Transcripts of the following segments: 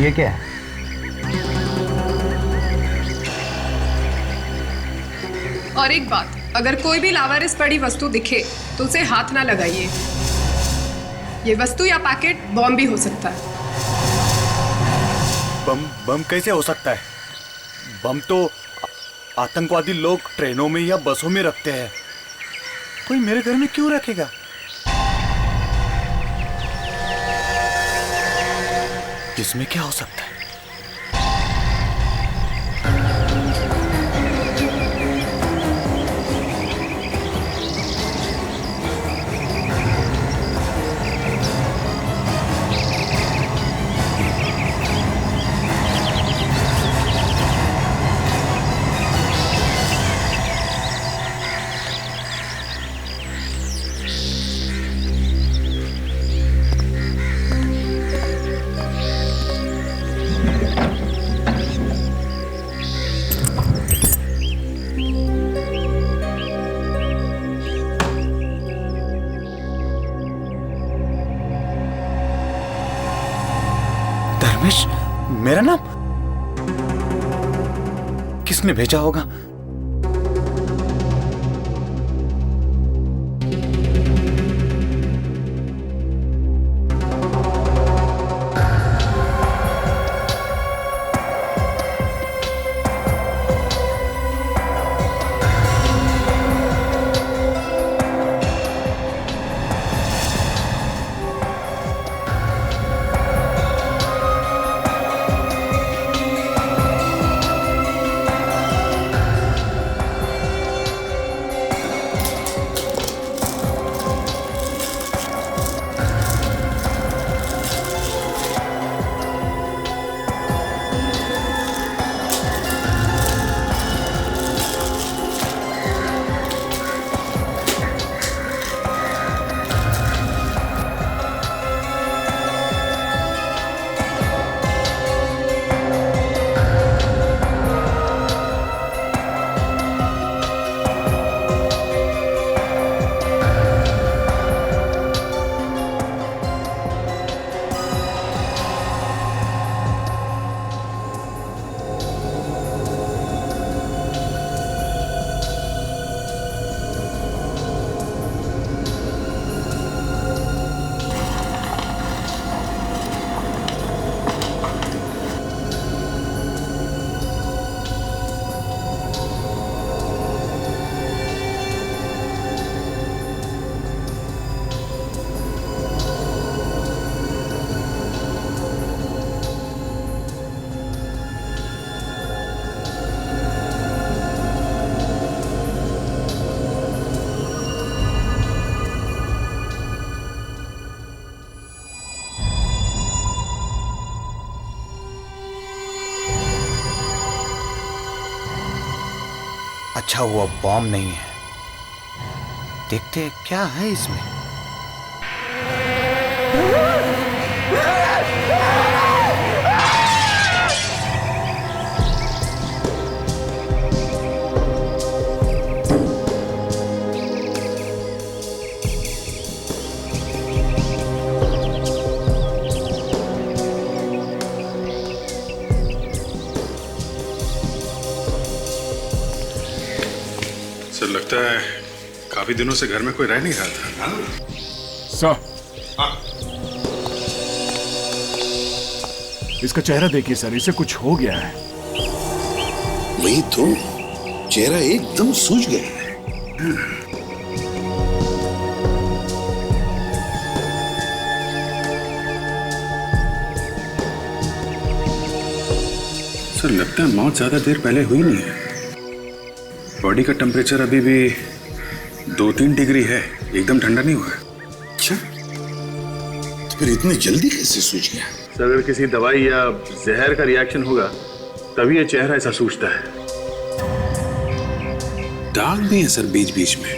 ये क्या है? और एक बात, अगर कोई भी लावारिस पड़ी वस्तु दिखे तो उसे हाथ ना लगाइए। ये वस्तु या पैकेट बॉम्ब भी हो सकता है। बम कैसे हो सकता है? बम तो आतंकवादी लोग ट्रेनों में या बसों में रखते हैं। कोई मेरे घर में क्यों रखेगा? इसमें क्या हो सकता है? धर्मेश, मेरा नाम किसने भेजा होगा? अच्छा हुआ बॉम्ब नहीं है। देखते हैं क्या है इसमें। सर, लगता है काफी दिनों से घर में कोई रह नहीं रहा था। सर, इसका चेहरा देखिए सर, इसे कुछ हो गया है। वही तो, चेहरा एकदम सूज गया है। सर, लगता है मौत ज्यादा देर पहले हुई नहीं है। बॉडी का टेम्परेचर अभी भी 2-3 डिग्री है, एकदम ठंडा नहीं हुआ है। अच्छा, तो फिर इतनी जल्दी कैसे सूझ गया? सर, अगर किसी दवाई या जहर का रिएक्शन होगा तभी ये चेहरा ऐसा सूझता है। दाग भी है सर बीच बीच में।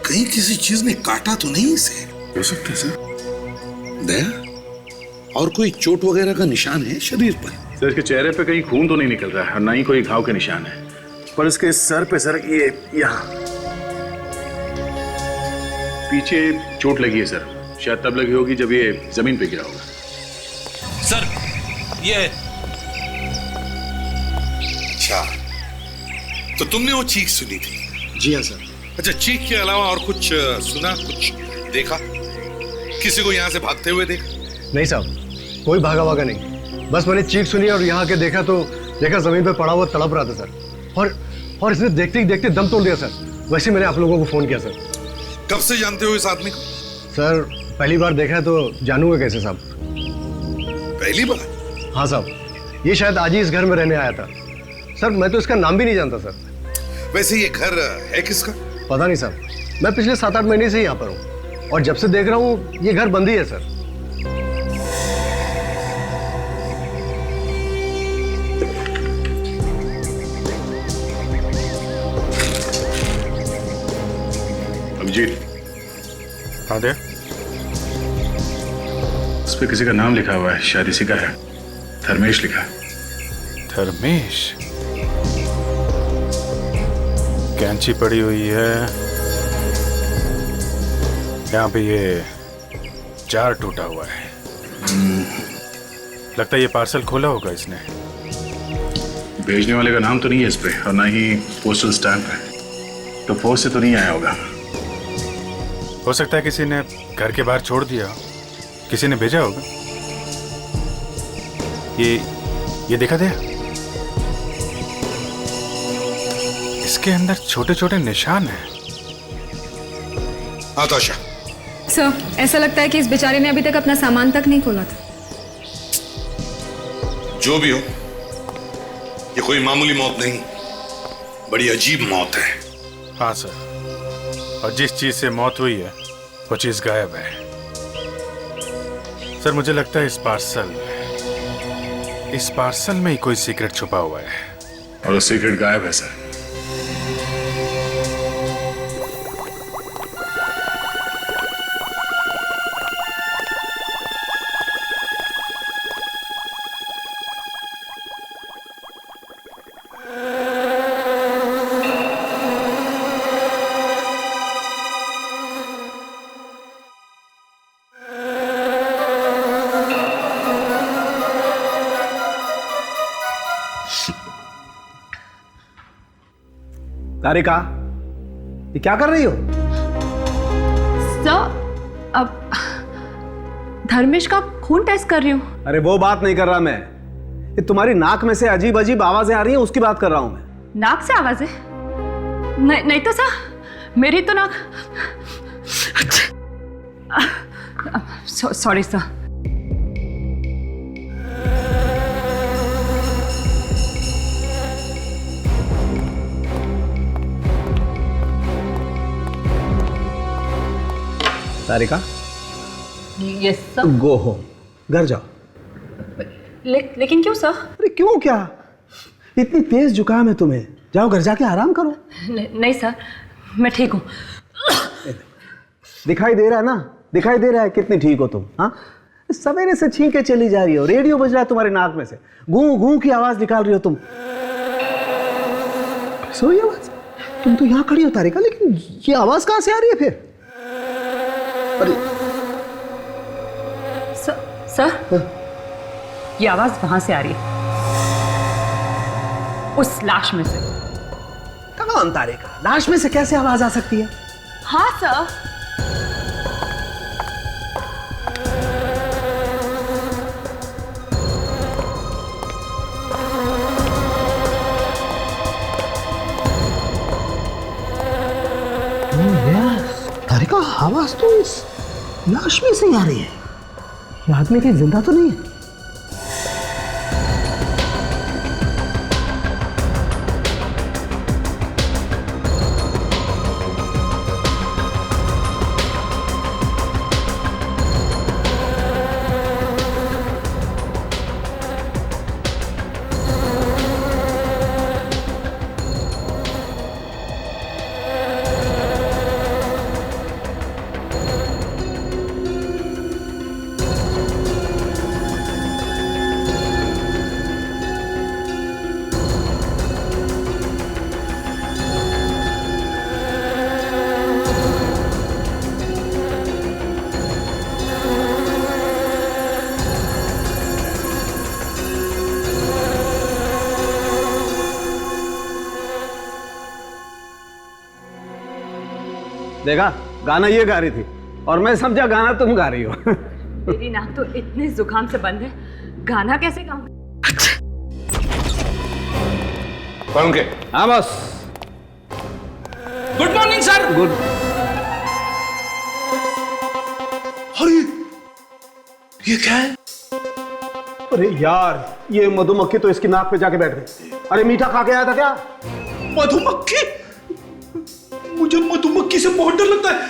कहीं किसी चीज ने काटा तो नहीं इसे? हो सकता है सर। दया, और कोई चोट वगैरह का निशान है शरीर पर? सर, इसके चेहरे पे कहीं खून तो नहीं निकल रहा है और ना ही कोई घाव के निशान है, पर इसके सर पे सर ये यहाँ पीछे चोट लगी है सर, शायद तब लगी होगी जब ये जमीन पे गिरा होगा। सर ये अच्छा, तो तुमने वो चीख सुनी थी? जी हाँ सर। अच्छा, चीख के अलावा और कुछ सुना, कुछ देखा? किसी को यहाँ से भागते हुए देखा? नहीं साहब, कोई भागा भागा नहीं। बस मैंने चीख सुनी और यहाँ के देखा तो देखा जमीन पे पड़ा हुआ तड़प रहा था सर। और इसने देखते ही देखते दम तोड़ दिया सर। वैसे मैंने आप लोगों को फोन किया सर। कब से जानते हो इस आदमी को? सर पहली बार देखा है तो जानूंगा कैसे साहब? पहली बार? हाँ साहब, ये शायद आज ही इस घर में रहने आया था सर। मैं तो इसका नाम भी नहीं जानता सर। वैसे ये घर है किसका? पता नहीं साहब, मैं पिछले 7-8 महीने से यहाँ पर हूँ और जब से देख रहा हूँ ये घर बंद ही है सर। अभिजीत, हाँ दे। उस पे किसी का नाम लिखा हुआ है, शायद इसी का है। धर्मेश लिखा है। धर्मेश? कैंची पड़ी हुई है यहाँ पे, ये जार टूटा हुआ है। लगता है ये पार्सल खोला होगा इसने। भेजने वाले का नाम तो नहीं है इस पे और ना ही पोस्टल स्टैंप है, तो पोस्ट से तो नहीं आया होगा। हो सकता है किसी ने घर के बाहर छोड़ दिया, किसी ने भेजा होगा। ये देखा दे, इसके अंदर छोटे छोटे निशान हैं। हाँ ताशा। सर, ऐसा लगता है कि इस बेचारे ने अभी तक अपना सामान तक नहीं खोला था। जो भी हो, ये कोई मामूली मौत नहीं, बड़ी अजीब मौत है। हाँ सर, और जिस चीज से मौत हुई है वो चीज गायब है। सर मुझे लगता है इस पार्सल में ही कोई सीक्रेट छुपा हुआ है। और वो सीक्रेट गायब है सर। तारिका, ये क्या कर रही हो? सर, अब धर्मेश का खून टेस्ट कर रही हूँ। अरे वो बात नहीं कर रहा मैं, ये तुम्हारी नाक में से अजीब अजीब आवाजें आ रही हैं, उसकी बात कर रहा हूं मैं। नाक से आवाजें? नहीं तो सर, मेरी तो नाक। Sorry sir. Tarika, yes sir. Go home, घर जाओ। लेकिन क्यों सर? अरे क्यों क्या? इतनी तेज जुकाम है तुम्हें, जाओ घर जाके आराम करो। नहीं सर, मैं ठीक हूँ। दिखाई दे रहा है ना, दिखाई दे रहा है कितनी ठीक हो तुम। हाँ, सवेरे से छींके चली जा रही हो, रेडियो बज रहा है तुम्हारे नाक में से, गूं गूं की आवाज निकाल रही हो तुम। सोई आवाज? तुम तो यहाँ खड़ी हो तारिका, लेकिन ये आवाज कहाँ से आ रही है फिर? अरे सर, ये आवाज वहां से आ रही है, उस लाश में से। कौन तारिका? लाश में से कैसे आवाज आ सकती है? हाँ सर। तारिका, आवाज तो इस लाश में से ही आ रही है। ये आदमी कहीं जिंदा तो नहीं है? देखा, गाना ये गा रही थी और मैं समझा गाना तुम गा रही हो। मेरी नाक तो इतने जुकाम से बंद है, गाना कैसे गाऊं? कौन के? हाँ बस। Good morning sir. गुड। अरे ये क्या है? अरे यार, ये मधुमक्खी तो इसकी नाक पे जाके बैठ गई। अरे मीठा खा के आया था क्या? मधुमक्खी? मुझे मधुमक्खी से बहुत डर लगता है,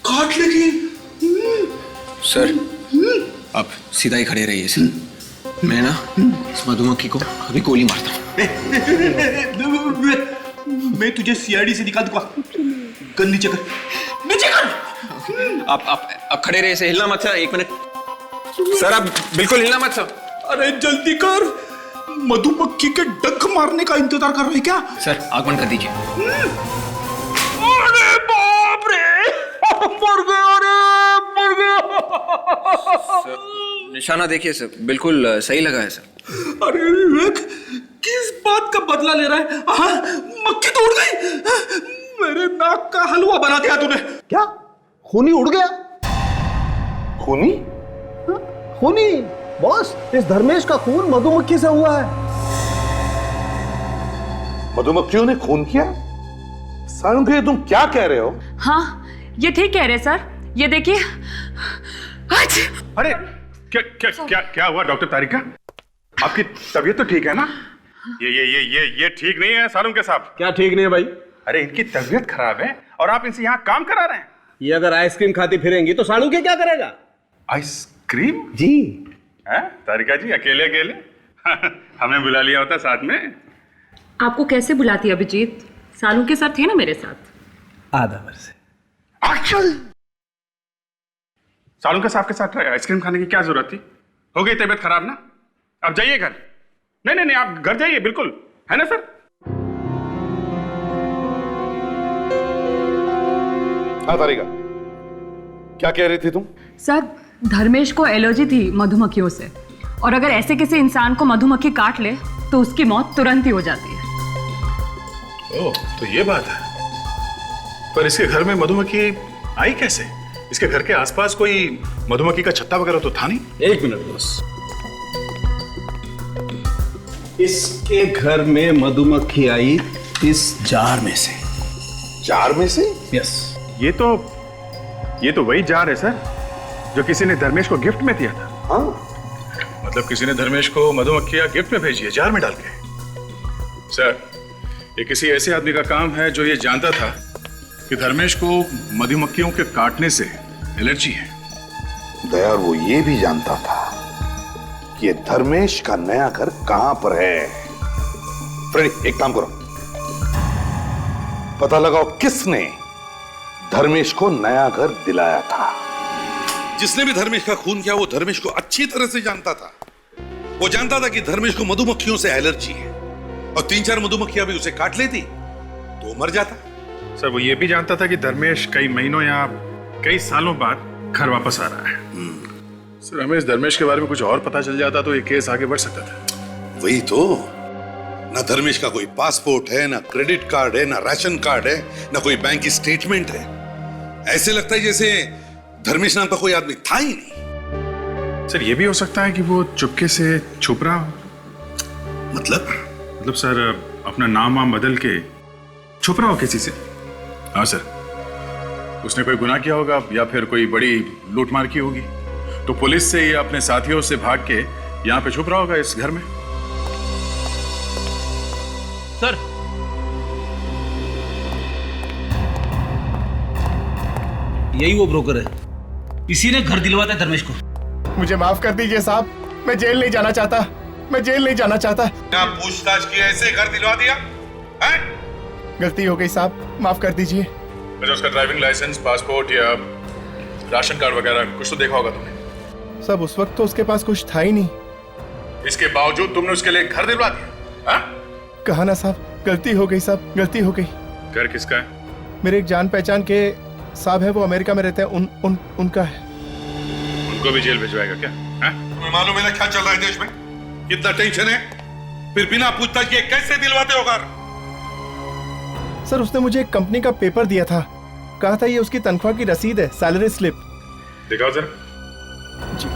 काट लेगी। सर आप सीधा ही खड़े रहिए सर, मैं ना इस मधुमक्खी को अभी गोली मारता हूँ। मैं तुझे सीआईडी से निकाल दूंगा। गन नीचे कर, नीचे कर। आप खड़े रहिए, से हिलना मत सर, 1 मिनट सर, आप बिल्कुल हिलना मत सर। अरे जल्दी कर, मधुमक्खी के डंक मारने का इंतजार कर रहे हैं क्या? सर आग बंद कर दीजिए। अरे बाप रे, मर गया, अरे मर गया। निशाना देखिए सर, बिल्कुल सही लगा है सर। अरे विवेक, किस बात का बदला ले रहा है? हाँ, मक्खी तो उड़ गई, मेरे नाक का हलवा बना दिया तूने। क्या खूनी उड़ गया? खूनी? खूनी बॉस, इस धर्मेश का खून मधुमक्खी से हुआ है। मधुमक्खियों ने खून किया? सारंगी, तुम क्या कह रहे हो? हाँ, ये ठीक कह रहे सर। ये देखिए। अरे क्या क्या क्या क्या हुआ डॉक्टर तारिका? आपकी तबीयत तो ठीक है ना? ये ठीक नहीं है सालुंके साहब। क्या ठीक नहीं है भाई? अरे इनकी तबीयत खराब है और आप इनसे यहाँ काम करा रहे हैं। ये अगर आइसक्रीम खाती फिरेंगी तो सालू के क्या करेगा? आइसक्रीम? जी। हैं तारिका जी, अकेले अकेले हमें बुला लिया होता साथ में। आपको कैसे बुलाती अभिजीत? सालू के साथ थे ना मेरे साथ। आधा वर्ष। सालुंके साहब के साथ आइसक्रीम खाने की क्या जरूरत थी? हो गई तबीयत खराब ना, अब जाइए घर। नहीं आप घर जाइए, बिल्कुल, है ना सर? हाँ तारिका, क्या कह रही थी तुम? सर, धर्मेश को एलर्जी थी मधुमक्खियों से, और अगर ऐसे किसी इंसान को मधुमक्खी काट ले तो उसकी मौत तुरंत ही हो जाती है। ओह, तो ये बात है। पर इसके घर में मधुमक्खी आई कैसे? इसके घर के आसपास कोई मधुमक्खी का छत्ता वगैरह तो था नहीं? 1 मिनट बस। इसके घर में मधुमक्खी आई इस जार में से। जार में से? यस। ये तो वही जार है सर, जो किसी ने धर्मेश को गिफ्ट में दिया था। हाँ, मतलब किसी ने धर्मेश को मधुमक्खियां गिफ्ट में भेजी है, जार में डाल के। सर, ये किसी ऐसे आदमी का काम है जो ये जानता था कि धर्मेश को मधुमक्खियों के काटने से एलर्जी है। दया, वो ये भी जानता था कि ये धर्मेश का नया घर कहां पर है। फ्रेडी, एक काम करो, पता लगाओ किसने धर्मेश को नया घर दिलाया था। जिसने भी धर्मेश का खून किया वो धर्मेश को अच्छी तरह से जानता था। वो जानता था कि धर्मेश को मधुमक्खियों से एलर्जी है, और 3-4 मधुमक्खियां भी उसे काट लेती तो मर जाता। सर, वो ये भी जानता था कि धर्मेश कई महीनों या कई सालों बाद घर वापस आ रहा है। सर, हमें इस धर्मेश के बारे में कुछ और पता चल जाता तो ये केस आगे बढ़ सकता था। वही तो, ना धर्मेश का कोई पासपोर्ट है, ना क्रेडिट कार्ड है, ना राशन कार्ड है, ना कोई बैंक की स्टेटमेंट है। ऐसे लगता है जैसे धर्मेश नाम का कोई आदमी था ही नहीं। सर, ये भी हो सकता है कि वो चुपके से छुप रहा हो। मतलब सर, अपना नाम वाम बदल के छुप रहा हो किसी से। हाँ सर, उसने कोई गुनाह किया होगा या फिर कोई बड़ी लूटमार की होगी, तो पुलिस से या अपने साथियों से भाग के यहाँ पे छुप रहा होगा इस घर में। सर, यही वो ब्रोकर है, इसी ने घर दिलवाता है धर्मेश को। मुझे माफ कर दीजिए साहब, मैं जेल नहीं जाना चाहता, मैं जेल नहीं जाना चाहता। क्या पूछताछ की, ऐसे घर दिलवा दिया है? गलती हो गई साहब, माफ कर दीजिए। अच्छा, उसका ड्राइविंग लाइसेंस, पासपोर्ट या राशन कार्ड वगैरह कुछ तो देखा होगा तुमने? सब उस वक्त तो उसके पास कुछ था ही नहीं। इसके बावजूद तुमने उसके लिए घर दिलवा दिया? हाँ? कहा ना साहब, गलती हो गई साहब, गलती हो गई। घर किसका है? मेरे एक जान पहचान के साहब है, वो अमेरिका में रहते हैं, उनका है। उनको भी जेल भिजवाएगा क्या? तुम्हें मालूम है ना क्या चल रहा है देश में? कितना टेंशन है, फिर बिना पूछताछ किए कैसे दिलवाते हो घर? सर, उसने मुझे एक कंपनी का पेपर दिया था, कहा था ये उसकी तनख्वाह की रसीद है, सैलरी स्लिप। दिखाओ जरा। जी,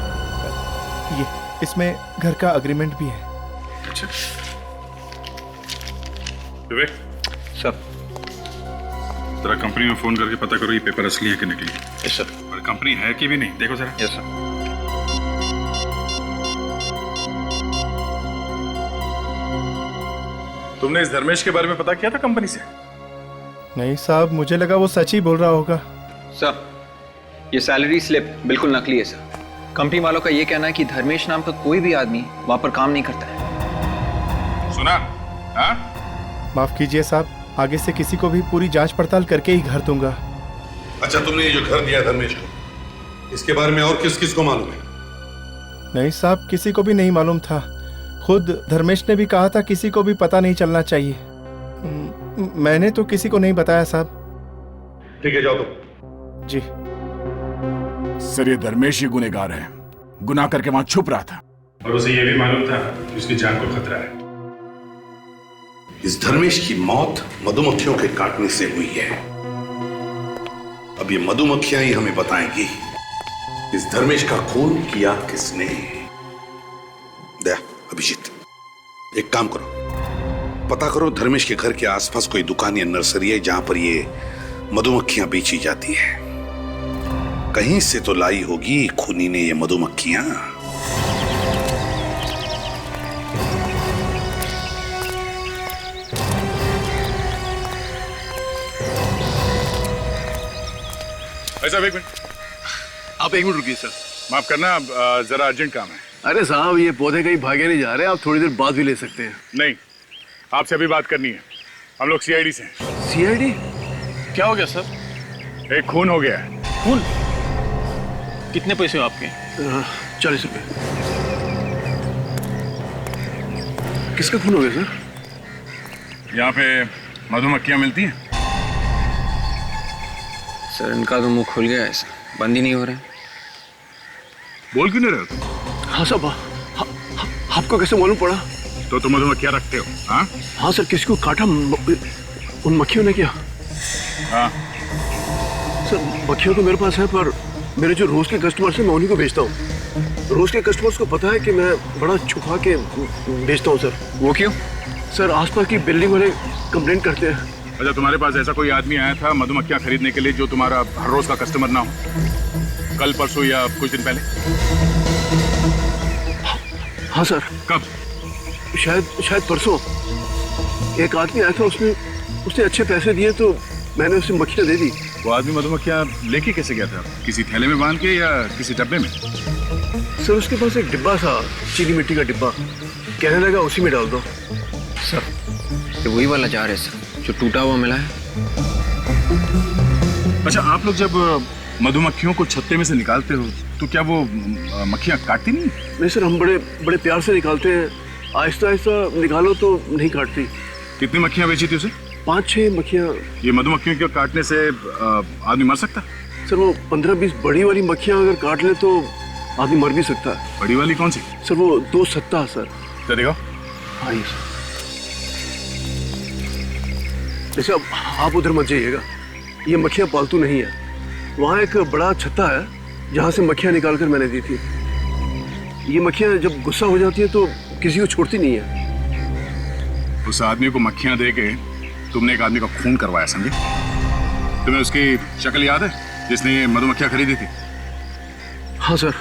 ये इसमें घर का एग्रीमेंट भी है। अच्छा विवेक सर। जरा कंपनी में फोन करके पता करो ये पेपर असली है कि नकली। Yes sir. और कंपनी है कि भी नहीं, देखो जरा। Yes sir. तुमने इस धर्मेश के बारे में पता किया था कंपनी से? नहीं साहब, मुझे लगा वो सच ही बोल रहा होगा। सर ये सैलरी स्लिप बिल्कुल नकली है सर। कंपनी वालों का ये कहना है कि धर्मेश नाम का कोई भी आदमी वहां पर काम नहीं करता है। सुना? हाँ? माफ कीजिए साहब, आगे से किसी को भी पूरी जांच पड़ताल करके ही घर दूंगा। अच्छा, तुमने ये जो घर दिया धर्मेश को, इसके बारे में और किस किस को मालूम है? नहीं साहब, किसी को भी नहीं मालूम था। खुद धर्मेश ने भी कहा था किसी को भी पता नहीं चलना चाहिए। मैंने तो किसी को नहीं बताया साहब। ठीक है, जाओ तुम। जी सर, ये धर्मेश ही गुनहगार है, गुनाह करके वहां छुप रहा था और उसे यह भी मालूम था कि उसकी जान को खतरा है। इस धर्मेश की मौत मधुमक्खियों के काटने से हुई है। अब ये मधुमक्खियां ही हमें बताएंगी इस धर्मेश का खून किया किसने। दया, अभिजीत, एक काम करो, पता करो धर्मेश के घर के आसपास कोई दुकान या नर्सरी है जहां पर ये मधुमक्खियां बेची जाती है। कहीं से तो लाई होगी खूनी ने ये मधुमक्खियां। ऐसा एक मिनट, आप एक मिनट रुकिए सर। माफ करना, जरा अर्जेंट काम है। अरे साहब, ये पौधे कहीं भागे नहीं जा रहे, आप थोड़ी देर बाद भी ले सकते हैं। नहीं, आपसे अभी बात करनी है। हम लोग सीआईडी से हैं। सीआईडी? क्या हो गया सर? एक खून हो गया है। खून? कितने पैसे हो आपके? 40 रुपए। किसका खून हो गया सर? यहाँ पे मधुमक्खियां मिलती हैं? सर इनका तो मुंह खुल गया है सर, बंद ही नहीं हो रहा है। बोल क्यों नहीं रहे हो? हाँ साहब, आपको कैसे मालूम पड़ा? तो तुम मधुमक्खियां रखते हो? हाँ हाँ सर, किसी को काटा उन मक्खियों ने क्या? हाँ सर, मक्खियां तो मेरे पास है, पर मेरे जो रोज के कस्टमर्स हैं मैं उन्हीं को बेचता हूँ। रोज के कस्टमर्स को पता है कि मैं बड़ा छुपा के बेचता हूँ सर। वो क्यों? सर, आसपास की बिल्डिंग वाले कंप्लेंट करते हैं। अच्छा, तुम्हारे पास ऐसा कोई आदमी आया था मधुमक्खियां खरीदने के लिए जो तुम्हारा हर रोज का कस्टमर ना हो? कल, परसों या कुछ दिन पहले? हाँ सर। कब? शायद परसों एक आदमी आया था, उसने अच्छे पैसे दिए तो मैंने उसे मक्खियां दे दी। वो आदमी मधुमक्खियां लेके कैसे गया था? किसी थैले में बांध के या किसी डब्बे में? सर, उसके पास एक डिब्बा था, चीनी मिट्टी का डिब्बा। कहने लगा उसी में डाल दो। सर ये वही वाला जार है सर जो टूटा हुआ मिला है। अच्छा, आप लोग जब मधुमक्खियों को छत्ते में से निकालते हो तो क्या वो मक्खियां काटती नहीं? नहीं सर, हम बड़े प्यार से निकालते हैं। आहिस्ता आहिस्ता निकालो तो नहीं काटती। कितनी मक्खियां बेची थी उसे? 5-6 मक्खियां। ये मधुमक्खियों के काटने से आदमी मर सकता? सर, वो 15-20 बड़ी वाली मक्खियां अगर काट ले तो आदमी मर भी सकता है। बड़ी वाली कौन सी? सर, वो 2 सत्ता सर। देखो। हाँ जी सर। जैसे अब आप उधर मत जाइएगा, ये मक्खियां पालतू नहीं है। वहाँ एक बड़ा छत्ता है जहाँ से मक्खियां निकाल कर मैंने दी थी। ये मक्खियां जब गुस्सा हो जाती है तो किसी को छोड़ती नहीं है। उस आदमी को मक्खियां दे के तुमने एक आदमी का खून करवाया, समझे? तुम्हें उसकी शक्ल याद है जिसने ये मधुमक्खियां खरीदी थी? हाँ सर।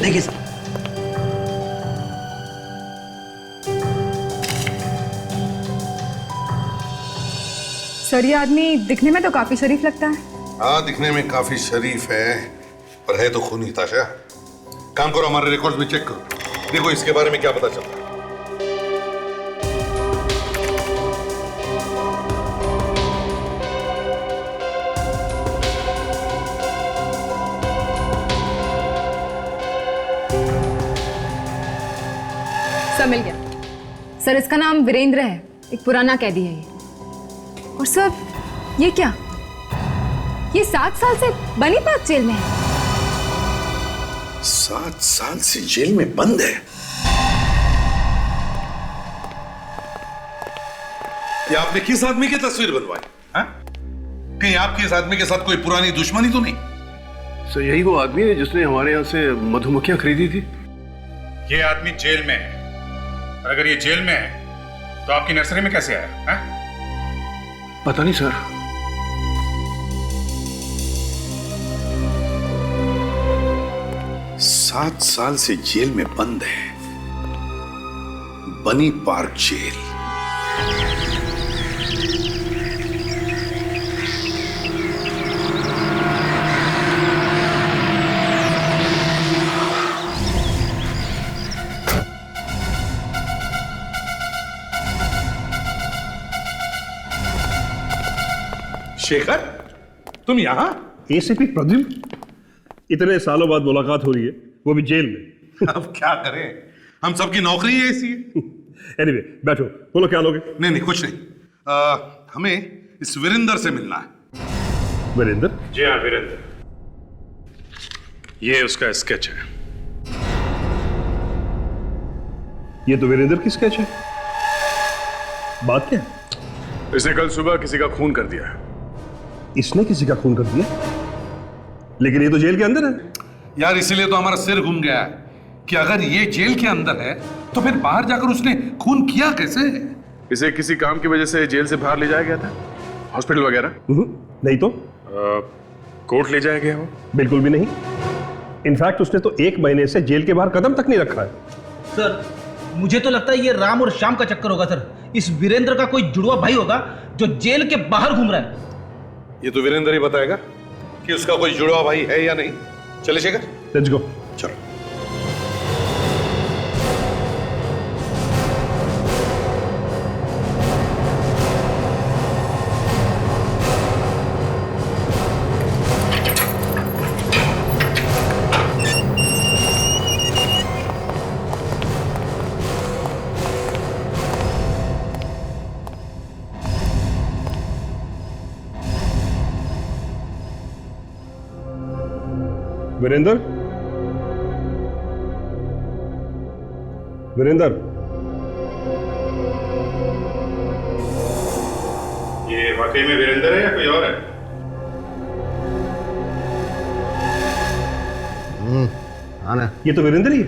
देखिए सर, सर ये आदमी दिखने में तो काफी शरीफ लगता है। हाँ, दिखने में काफी शरीफ है, पर है तो खूनी ताशा। काम करो, हमारे रिकॉर्ड्स भी चेक करो, देखो इसके बारे में क्या पता चलता है। सर मिल गया। सर इसका नाम वीरेंद्र है, एक पुराना कैदी है ये। और सर ये क्या, ये 7 साल से बनी पार्क जेल में है। 7 साल से जेल में बंद है? ये आपने किस आदमी की तस्वीर बनवाई? कहीं आपके इस आदमी के साथ कोई पुरानी दुश्मनी तो नहीं? सर यही वो आदमी है जिसने हमारे यहाँ से मधुमक्खियां खरीदी थी। ये आदमी जेल में है, और अगर ये जेल में है तो आपकी नर्सरी में कैसे आया? पता नहीं सर। सात साल से जेल में बंद है, बनी पार्क जेल। शेखर, तुम यहां? एसीपी प्रद्युम्न, इतने सालों बाद मुलाकात हो रही है, वो भी जेल में। अब क्या करें, हम सबकी नौकरी है ऐसी है। एनीवे, बैठो, बोलो क्या लोगे? नहीं कुछ नहीं। हमें इस वीरेंद्र से मिलना है। वीरेंद्र? जी हाँ, वीरेंद्र। ये उसका स्केच है। ये तो वीरेंद्र की स्केच है। बात क्या है? इसने कल सुबह किसी का खून कर दिया। इसने किसी का खून कर दिया? लेकिन ये तो जेल के अंदर है। यार इसीलिए तो हमारा सिर घूम गया है कि अगर ये जेल के अंदर है तो फिर बाहर जाकर उसने खून किया कैसे? इसे किसी काम की वजह से जेल से बाहर ले जाया गया था, हॉस्पिटल वगैरह? नहीं तो कोर्ट ले जाया गया हो? बिल्कुल भी नहीं। इनफैक्ट उसने तो 1 महीने से जेल के बाहर कदम तक नहीं रखा है। सर मुझे तो लगता है ये राम और श्याम का चक्कर होगा सर। इस वीरेंद्र का कोई जुड़वा भाई होगा जो जेल के बाहर घूम रहा है। ये तो वीरेंद्र ही बताएगा कि उसका कोई जुड़वा भाई है या नहीं। चले शेखर, लेट्स गो। चलो। वीरेंद्र, वीरेंद्र, ये वाकई में वीरेंद्र है या कोई और है? आना। ये तो वीरेंद्र ही है।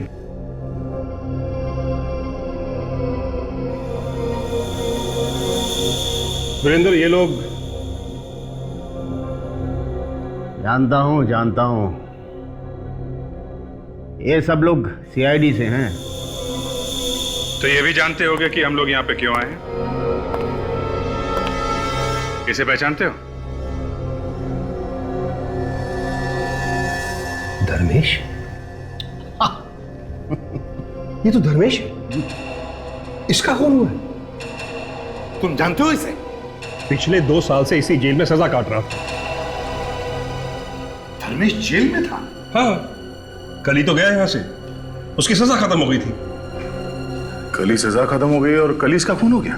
वीरेंद्र, ये लोग? जानता हूं। ये सब लोग सीआईडी से हैं। तो ये भी जानते होगे कि हम लोग यहाँ पे क्यों आए हैं? इसे पहचानते हो? धर्मेश? ये तो धर्मेश है। इसका कौन हुआ है? तुम जानते हो इसे? पिछले 2 साल से इसी जेल में सजा काट रहा था। धर्मेश जेल में था? हाँ, कल ही तो गया यहां से। उसकी सजा खत्म हो गई थी। कल ही सजा खत्म हो गई और कल ही इसका खून हो गया?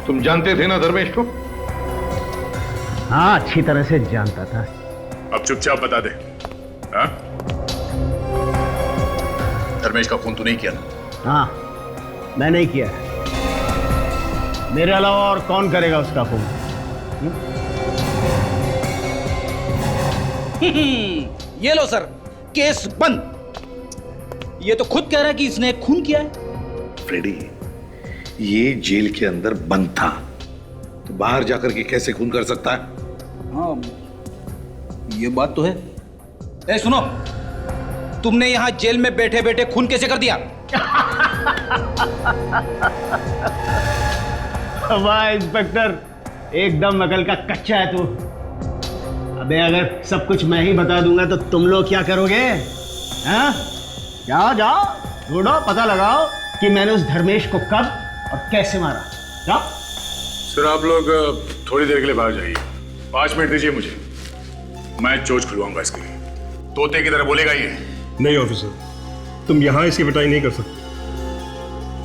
तुम जानते थे ना धर्मेश को? हाँ, अच्छी तरह से जानता था। अब चुपचाप बता दे। हाँ? धर्मेश का खून तू नहीं किया ना? हाँ, मैं नहीं किया। मेरे अलावा और कौन करेगा उसका खून? ये लो सर, केस बंद। ये तो खुद कह रहा है कि इसने खून किया है। फ्रेडी, ये जेल के अंदर बंद था तो बाहर जाकर के कैसे खून कर सकता है? हाँ, ये बात तो है। ए सुनो, तुमने यहां जेल में बैठे बैठे खून कैसे कर दिया? वाह इंस्पेक्टर, एकदम अकल का कच्चा है तू। अबे अगर सब कुछ मैं ही बता दूंगा तो तुम लोग क्या करोगे? हाँ? जाओ जाओ, ढूंढो, पता लगाओ कि मैंने उस धर्मेश को कब और कैसे मारा। जाओ। सर आप लोग थोड़ी देर के लिए बाहर जाइए, 5 मिनट दीजिए मुझे। मैं चोच खुलवाऊंगा इसकी। तोते की तरह बोलेगा ये। नहीं ऑफिसर, तुम यहां इसकी पिटाई नहीं कर सकते।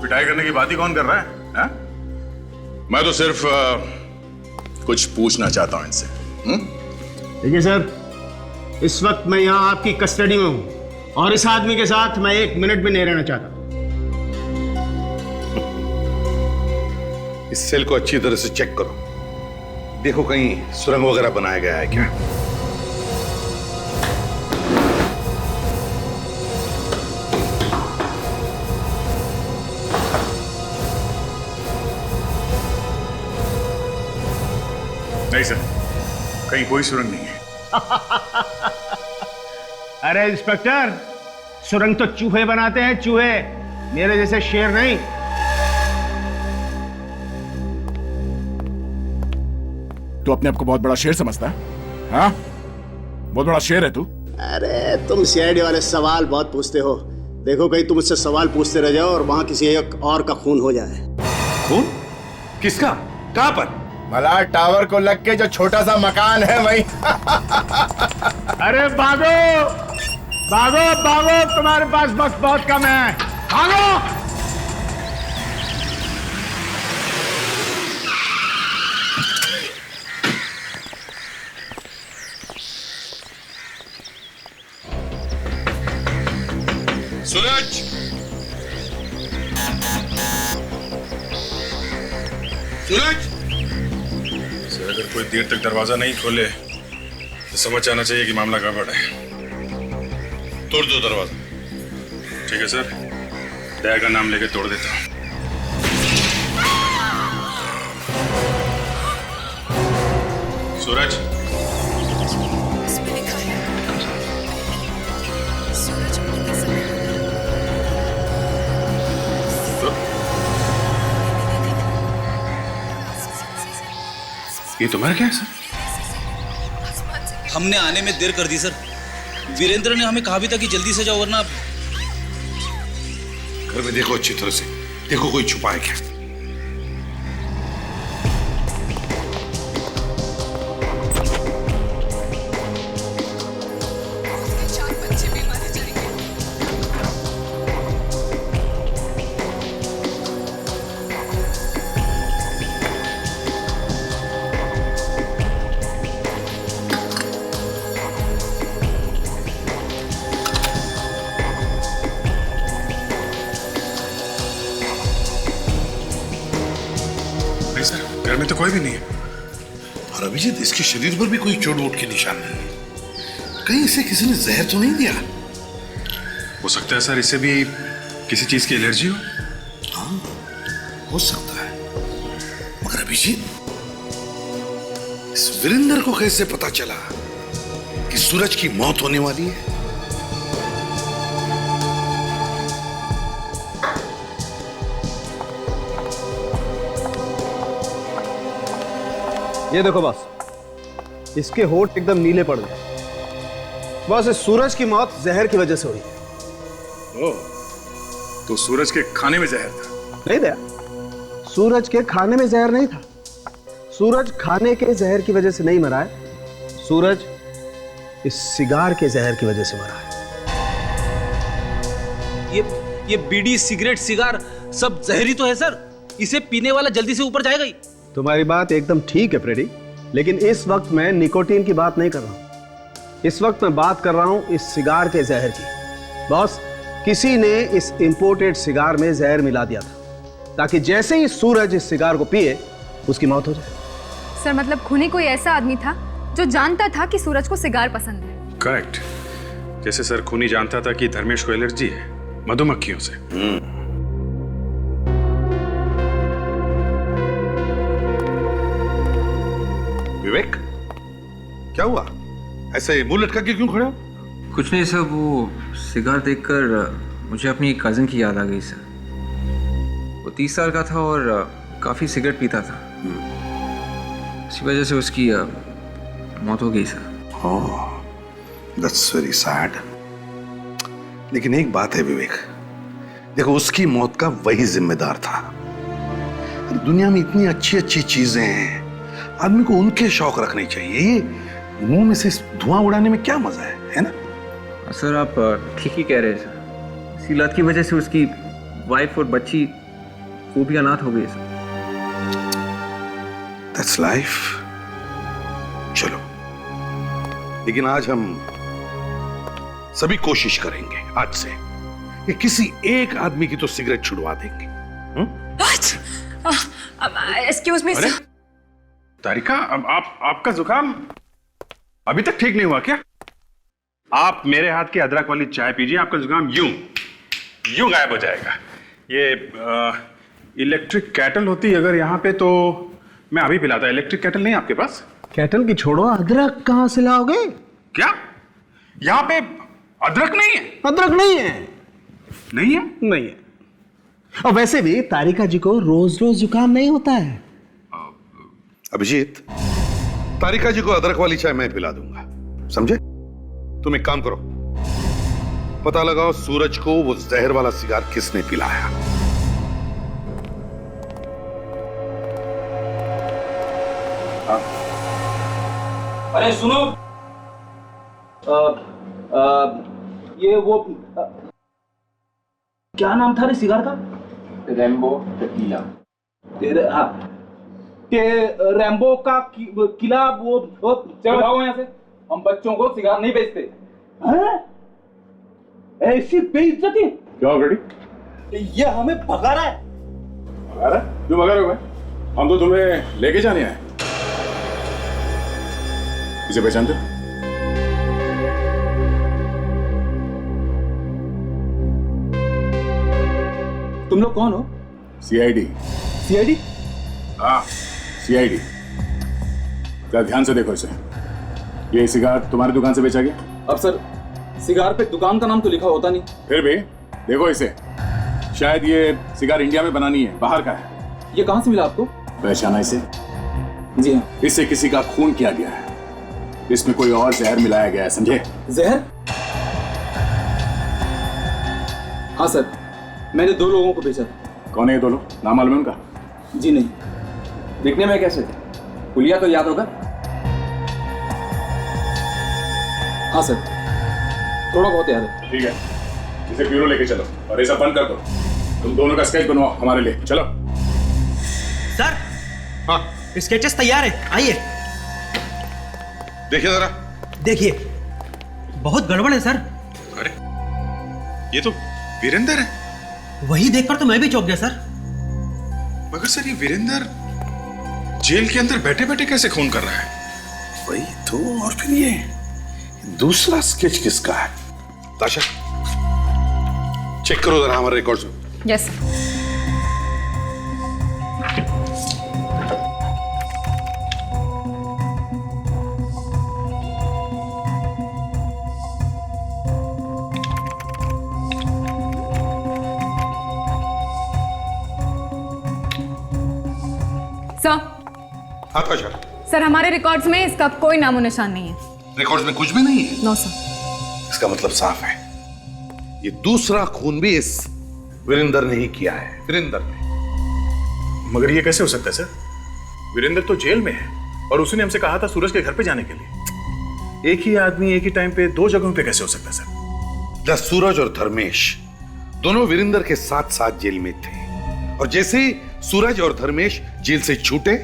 पिटाई करने की बात ही कौन कर रहा है? मैं तो सिर्फ कुछ पूछना चाहता हूं इनसे। देखिए सर, इस वक्त मैं यहाँ आपकी कस्टडी में हूँ और इस आदमी के साथ मैं 1 मिनट भी नहीं रहना चाहता। इस सेल को अच्छी तरह से चेक करो, देखो कहीं सुरंग वगैरह बनाया गया है क्या। नहीं सर, कहीं कोई सुरंग नहीं है। अरे इंस्पेक्टर, सुरंग तो चूहे बनाते हैं, चूहे, मेरे जैसे शेर नहीं। तू अपने आप को बहुत बड़ा शेर समझता है? हाँ, बहुत बड़ा शेर है तू। अरे तुम सीआईडी वाले सवाल बहुत पूछते हो। देखो कहीं तुम मुझसे सवाल पूछते रह जाओ और वहां किसी एक और का खून हो जाए। खून? किसका? कहां पर? मलार टावर को लग के जो छोटा सा मकान है वही। अरे भागो भागो भागो, तुम्हारे पास वक्त बहुत कम है, भागो। सूरज, सूरज। सर अगर कोई देर तक दरवाजा नहीं खोले तो समझ आना चाहिए कि मामला गड़बड़ है। तोड़ दो दरवाजा। ठीक है सर, दया का नाम लेके तोड़ देता हूँ। सूरज, ये तुम्हारा क्या है सर? हमने आने में देर कर दी सर। वीरेंद्र ने हमें कहा भी था कि जल्दी से जाओ वरना। घर में देखो अच्छी तरह से, देखो कोई छुपा है क्या। घर में तो कोई भी नहीं है। और अभिजीत, इसके शरीर पर भी कोई चोट वोट के निशान नहीं है। कहीं इसे किसी ने जहर तो नहीं दिया? हो सकता है सर इसे भी किसी चीज की एलर्जी हो। हाँ, हो सकता है। मगर अभिजीत, इस वीरेंद्र को कैसे पता चला कि सूरज की मौत होने वाली है? ये देखो बस, इसके होठ एकदम नीले पड़ गए। बस इस सूरज की मौत जहर की वजह से हुई है। ओह, तो सूरज के खाने में जहर था? नहीं दया, सूरज के खाने में जहर नहीं था। सूरज खाने के जहर की वजह से नहीं मरा है, सूरज इस सिगार के जहर की वजह से मरा है। ये बीड़ी, सिगरेट, सिगार सब जहरी तो है सर। इसे पीने वाला जल्दी से ऊपर जाएगा ही। तुम्हारी बात एकदम ठीक है फ्रेडी, लेकिन इस वक्त मैं निकोटीन की बात नहीं कर रहा हूं। इस वक्त मैं बात कर रहा हूं इस सिगार के जहर की। बॉस, किसी ने इस इंपोर्टेड सिगार में जहर मिला दिया था ताकि जैसे ही सूरज इस सिगार को पिए उसकी मौत हो जाए। सर मतलब खूनी कोई ऐसा आदमी था जो जानता था कि सूरज को सिगार पसंद है। करेक्ट। जैसे सर खूनी जानता था कि धर्मेश को एलर्जी है मधुमक्खियों से। विवेक, क्या हुआ? ऐसे मुंह लटका के क्यों खड़े हो? कुछ नहीं सर, वो सिगार देखकर मुझे अपनी कजिन की याद आ गई सर। वो 30 साल का था और काफी सिगरेट पीता था। इसी वजह से उसकी मौत हो गई sir. Oh, that's very sad. लेकिन एक बात है विवेक, देखो उसकी मौत का वही जिम्मेदार था। दुनिया में इतनी अच्छी अच्छी चीजें हैं, आदमी को उनके शौक रखने चाहिए। मुंह में से धुआं उड़ाने में क्या मजा है ना? सर आप ठीक ही कह रहे हैं सर। इसी लत की वजह से उसकी वाइफ और बच्ची वो भी अनाथ हो गई सर। That's life. चलो, लेकिन आज हम सभी कोशिश करेंगे आज से कि किसी एक आदमी की तो सिगरेट छुड़वा देंगे। एक्सक्यूज मी अरे तारिका, अब आपका जुकाम अभी तक ठीक नहीं हुआ क्या? आप मेरे हाथ की अदरक वाली चाय पीजिए, आपका जुकाम यूं गायब हो जाएगा। ये इलेक्ट्रिक कैटल होती अगर यहाँ पे तो मैं अभी पिलाता। इलेक्ट्रिक कैटल नहीं आपके पास? कैटल की छोड़ो, अदरक कहाँ से लाओगे? क्या यहाँ पे अदरक नहीं है? अदरक नहीं है। नहीं है? नहीं है। और वैसे भी तारिका जी को रोज रोज जुकाम नहीं होता है। अभिजीत, तारिका जी को अदरक वाली चाय मैं पिला दूंगा, समझे? तुम एक काम करो, पता लगाओ सूरज को वो जहर वाला सिगार किसने पिलाया। हाँ। अरे सुनो, ये वो क्या नाम था रे सिगार का? रैम्बो टीला। हाँ, के रैम्बो का किला वो चलो जाओ यहाँ से। हम बच्चों को सिगार नहीं बेचते। ऐसी बेइज्जती? क्या हो गड़ी? ये हमें भगा रहा है। भगा रहा है? क्यों भगा रहे हो भाई? हम तो तुम्हें लेके जाने आए। इसे पहचानते हो? तुम लोग कौन हो? सीआईडी। सीआईडी? हाँ, सीआईडी। क्या ध्यान से देखो इसे। ये सिगार तुम्हारी दुकान से बेचा गया? अब सर, सिगार पे दुकान का नाम तो लिखा होता नहीं। फिर भी देखो इसे, शायद ये सिगार इंडिया में बनानी है, बाहर का है। ये कहाँ से मिला आपको? पहचाना इसे? जी हाँ। इससे किसी का खून किया गया है। इसमें कोई और जहर मिलाया गया है, समझे? जहर? हाँ सर, मैंने 2 लोगों को बेचा था। कौन है ये 2 लोग? नाम मालूम है उनका? जी नहीं। दिखने में कैसे थे? पुलिया तो याद होगा? हाँ सर, थोड़ा बहुत याद है। ठीक है, इसे ब्यूरो लेके चलो और ऐसा बंद कर दो। तुम दोनों का स्केच बनवाओ हमारे लिए। चलो। सर, हाँ, स्केचेस तैयार है, आइए देखिए जरा। देखिए, बहुत गड़बड़ है सर। अरे ये तो वीरेंद्र है। वही देखकर तो मैं भी चौंक गया सर। मगर सर, ये वीरेंद्र जेल के अंदर बैठे बैठे कैसे खून कर रहा है? वही तो। और फिर ये दूसरा स्केच किसका है? ताशा, चेक करो जरा हमारे रिकॉर्ड्स में। यस। सर। हाँ ताशा, सर, हमारे रिकॉर्ड्स में इसका कोई नामो निशान नहीं है। रिकॉर्ड्स में कुछ भी नहीं है? No sir. इसका मतलब साफ है, ये दूसरा खून भी इस वीरेंद्र ने ही किया है। वीरेंद्र ने। मगर ये कैसे हो सकता है सर? वीरेंद्र तो जेल में है और उसने हमसे कहा था सूरज के घर पे जाने के लिए। एक ही आदमी एक ही टाइम पे 2 जगहों पे कैसे हो सकता है सर? सूरज और धर्मेश दोनों वीरेंद्र के साथ साथ जेल में थे, और जैसे ही सूरज और धर्मेश जेल से छूटे,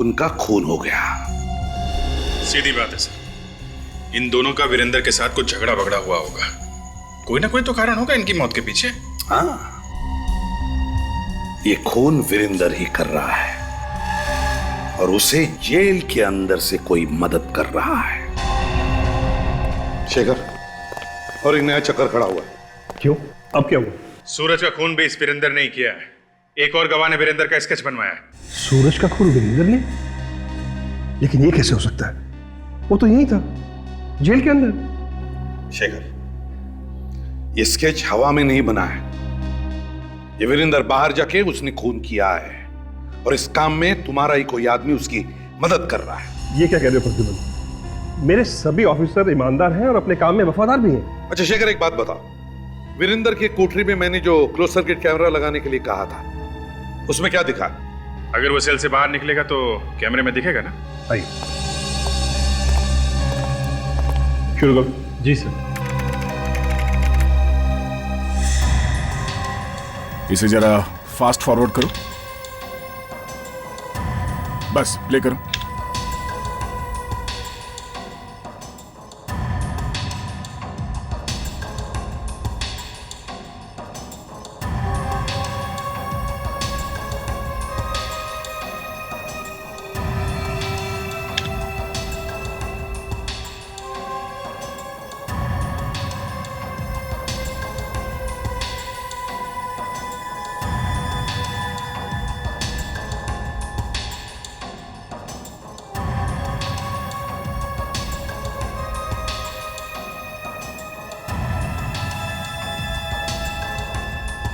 उनका खून हो गया। सीधी बात है सर, इन दोनों का वीरेंद्र के साथ कुछ झगड़ा बगड़ा हुआ होगा। कोई ना कोई तो कारण होगा इनकी मौत के पीछे। हाँ, ये खून वीरेंद्र ही कर रहा है और उसे जेल के अंदर से कोई मदद कर रहा है। शेखर, और एक नया चक्कर खड़ा हुआ है। क्यों? अब क्या हुआ? सूरज का खून भी इस वीरेंद्र ने ही किया है। एक और गवाह ने वीरेंद्र का स्केच बनवाया है। सूरज का खून वीरेंद्र ने? लेकिन ये कैसे हो सकता है? वो तो यहीं था, जेल के अंदर। शेखर, ये स्केच हवा में नहीं बना है। ये वीरेंद्र बाहर जाके उसने खून किया है, और इस काम में तुम्हारा ही कोई आदमी उसकी मदद कर रहा है। ये क्या कह रहे हो प्रतिबल? मेरे सभी ऑफिसर ईमानदार हैं और अपने काम में वफादार भी हैं। अच्छा शेखर, एक बात बताओ, वीरेंद्र के कोठरी में मैंने जो क्लोज सर्किट कैमरा लगाने के लिए कहा था, उसमें क्या दिखा? अगर वो सेल से बाहर निकलेगा तो कैमरे में दिखेगा ना? आइए। शुरू करो। जी सर। इसे जरा फास्ट फॉरवर्ड करो। बस प्ले करो।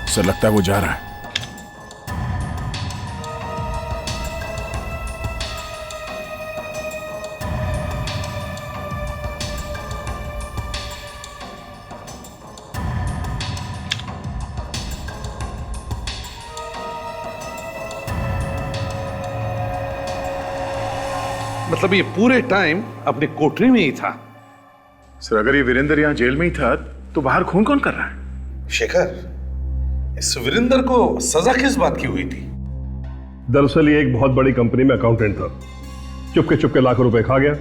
सर लगता है वो जा रहा है। मतलब ये पूरे टाइम अपने कोठरी में ही था? सर अगर ये वीरेंद्र यहाँ जेल में ही था तो बाहर खून कौन कर रहा है? शेखर, इस वीरेंद्र को सजा किस बात की हुई थी? दरअसल ये एक बहुत बड़ी कंपनी में अकाउंटेंट था। चुपके चुपके लाखों रुपए खा गया,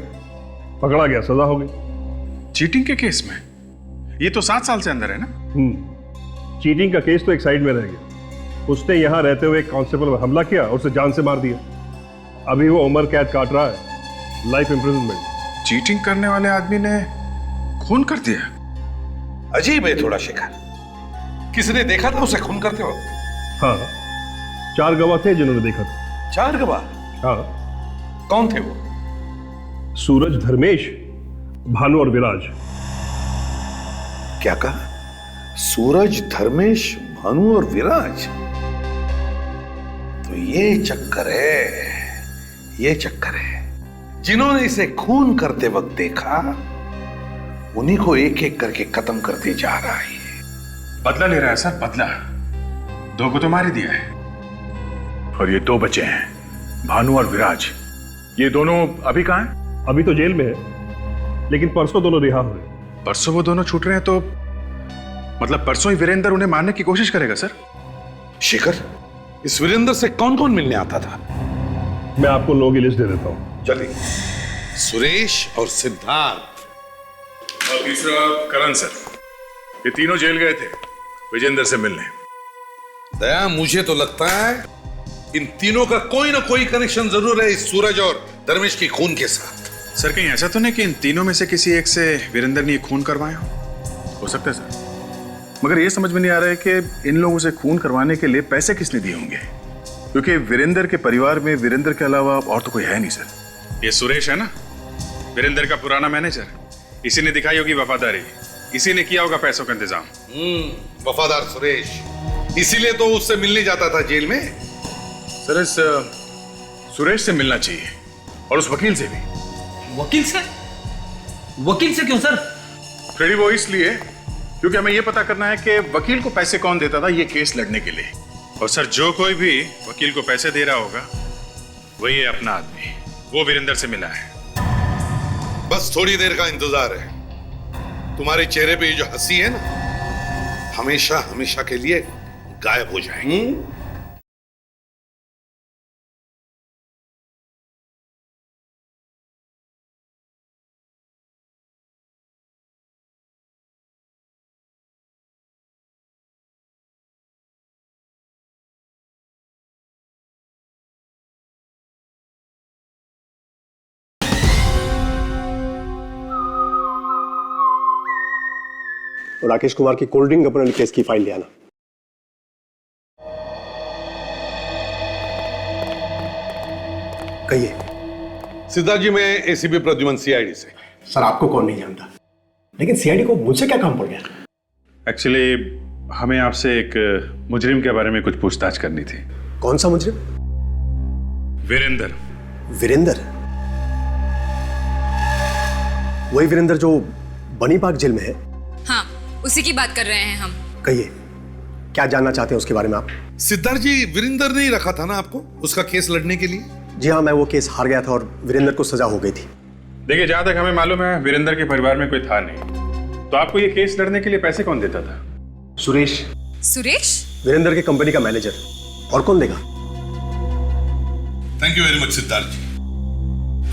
पकड़ा गया, सजा हो गई। चीटिंग के केस में? ये तो 7 साल से अंदर है ना? चीटिंग का केस तो एक साइड में रह गया। उसने यहां रहते हुए एक कांस्टेबल पर हमला किया और उसे जान से मार दिया। अभी वो उम्र कैद काट रहा है, लाइफ इंप्रिजनमेंट। चीटिंग करने वाले आदमी ने खून कर दिया? अजीब है थोड़ा शेखर। किसने देखा था उसे खून करते वक्त? हाँ, 4 गवाह थे जिन्होंने देखा था। 4 गवाह? हाँ। कौन थे वो? सूरज, धर्मेश, भानु और विराज। क्या कहा? सूरज, धर्मेश, भानु और विराज? तो ये चक्कर है, ये चक्कर है। जिन्होंने इसे खून करते वक्त देखा उन्हीं को एक एक करके खत्म करते जा रहा है। बदला ले रहा है सर, बदला। 2 को तो मार ही दिया है और ये 2 बचे हैं, भानु और विराज। ये दोनों अभी कहां हैं? अभी तो जेल में है, लेकिन परसों दोनों रिहा हुए। परसों वो दोनों छूट रहे हैं तो मतलब परसों ही वीरेंद्र उन्हें मारने की कोशिश करेगा सर? शेखर, इस वीरेंद्र से कौन कौन मिलने आता था? मैं आपको लोगों की लिस्ट दे देता हूं। चलिए। सुरेश और सिद्धार्थ और तीसरा करण सर। ये तीनों जेल गए थे विजेंद्र से मिलने। दया, मुझे तो लगता है इन तीनों का कोई ना कोई कनेक्शन जरूर है इस सूरज और धर्मेश की खून के साथ। सर कहीं ऐसा तो नहीं कि इन तीनों में से किसी एक से वीरेंद्र ने खून करवाया हो सकता है सर, मगर ये समझ में नहीं आ रहा है कि इन लोगों से खून करवाने के लिए पैसे किसने दिए होंगे, क्योंकि वीरेंद्र के परिवार में वीरेंद्र के अलावा और तो कोई है नहीं सर। ये सुरेश है ना, वीरेंद्र का पुराना मैनेजर, इसी ने दिखाई होगी वफादारी, इसी ने किया होगा पैसों का इंतजाम। वफादार सुरेश, इसीलिए तो उससे मिलने जाता था जेल में। सर इस सुरेश से मिलना चाहिए और उस वकील से भी। वकील से? वकील से क्यों सर? फ्रेडी, वो इसलिए क्योंकि हमें यह पता करना है कि वकील को पैसे कौन देता था ये केस लड़ने के लिए। और सर जो कोई भी वकील को पैसे दे रहा होगा वही है अपना आदमी, वो वीरेंद्र से मिला है। बस थोड़ी देर का इंतजार है। तुम्हारे चेहरे पे ये जो हंसी है ना, हमेशा हमेशा के लिए गायब हो जाएगी। राकेश कुमार की कोल्ड ड्रिंक अपने केस की फाइल ले आना। कहिए। सिद्धार्थ जी, मैं एसीपी प्रद्युमन, सीआईडी से। सर आपको कौन नहीं जानता, लेकिन सीआईडी को मुझसे क्या काम पड़ गया? एक्चुअली हमें आपसे एक मुजरिम के बारे में कुछ पूछताछ करनी थी। कौन सा मुजरिम? वीरेंद्र। वीरेंद्र? वही वीरेंद्र जो बनी पार्क जेल में है? हाँ, उसी की बात कर रहे हैं हम। कहिए, क्या जानना चाहते हैं उसके बारे में आप? सिद्धार्थ जी, वीरेंद्र ने ही रखा था ना आपको उसका केस लड़ने के लिए? जी हाँ, मैं वो केस हार गया था और वीरेंद्र को सजा हो गई थी। देखिए, जहां तक हमें मालूम है वीरेंद्र के परिवार में कोई था नहीं, तो आपको ये केस लड़ने के लिए पैसे कौन देता था? सुरेश। सुरेश? वीरेंद्र के कंपनी का मैनेजर। और कौन देगा? Thank you very much Siddharth ji.